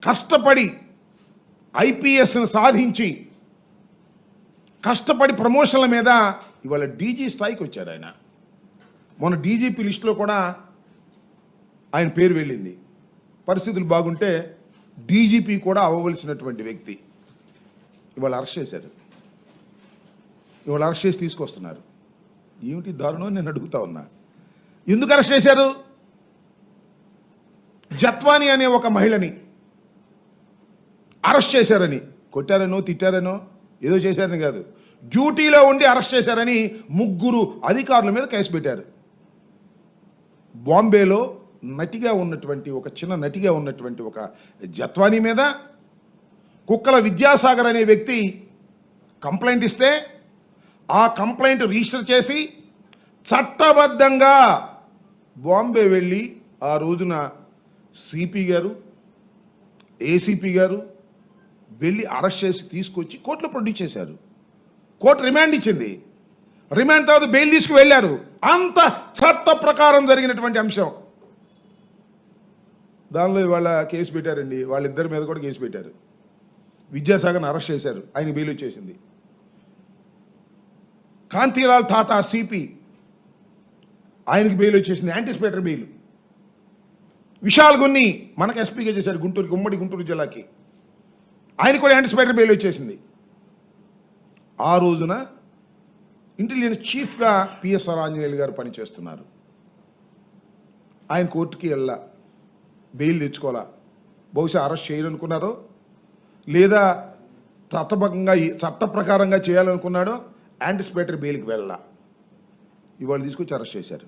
కష్టపడి ఐపీఎస్ని సాధించి కష్టపడి ప్రమోషన్ల మీద ఇవాళ డీజీ స్థాయికి వచ్చాడు ఆయన. మొన్న డీజీపీ లిస్టులో కూడా ఆయన పేరు వెళ్ళింది. పరిస్థితులు బాగుంటే డీజీపీ కూడా అవ్వవలసినటువంటి వ్యక్తి ఇవాళ అరెస్ట్ చేశారు. ఇవాళ అరెస్ట్ చేసి తీసుకొస్తున్నారు. ఏమిటి దారుణం నేను అడుగుతా ఉన్నా. ఎందుకు అరెస్ట్ చేశారు? జత్వాని అనే ఒక మహిళని అరెస్ట్ చేశారని, కొట్టారనో తిట్టారనో ఏదో చేశారని కాదు, డ్యూటీలో ఉండి అరెస్ట్ చేశారని 3 అధికారుల మీద కేసు పెట్టారు. బాంబేలో నటిగా ఉన్నటువంటి ఒక చిన్న నటిగా ఉన్నటువంటి ఒక జత్వాని మీద కుక్కల విద్యాసాగర్ అనే వ్యక్తి కంప్లైంట్ ఇస్తే ఆ కంప్లైంట్ రిజిస్టర్ చేసి చట్టబద్ధంగా బాంబే వెళ్ళి ఆ రోజున సిపి గారు ఏసీపీ గారు వెళ్ళి అరెస్ట్ చేసి తీసుకొచ్చి కోర్టులో ప్రొడ్యూస్ చేశారు. కోర్టు రిమాండ్ ఇచ్చింది. రిమాండ్ తర్వాత బెయిల్ తీసుకు వెళ్ళారు. అంత చట్ట ప్రకారం జరిగినటువంటి అంశం. దానిలో ఇవాళ కేసు పెట్టారండి. వాళ్ళిద్దరి మీద కూడా కేసు పెట్టారు. విద్యాసాగర్ని అరెస్ట్ చేశారు. ఆయన బెయిల్ వచ్చేసింది. కాంతిలాల్ టాటా సిపి ఆయనకి బెయిల్ వచ్చేసింది, యాంటిసిపేటరీ బెయిల్. విశాల్ గున్ని మనకు ఎస్పీగా చేశారు గుంటూరుకి, ఉమ్మడి గుంటూరు జిల్లాకి. ఆయన కూడా యాంటిసిపేటరీ బెయిల్ వచ్చేసింది. ఆ రోజున ఇంటెలిజెన్స్ చీఫ్గా పిఎస్ఆర్ ఆంజనేయులు గారు పనిచేస్తున్నారు. ఆయన కోర్టుకి వెళ్ళా, బెయిల్ తెచ్చుకోవాలా. బహుశా అరెస్ట్ చేయాలనుకున్నారో లేదా చట్ట ప్రకారంగా చేయాలనుకున్నాడో యాంటిసిపేటరీ బెయిల్కి వెళ్ళా. ఇవాళ తీసుకొచ్చి అరెస్ట్ చేశారు.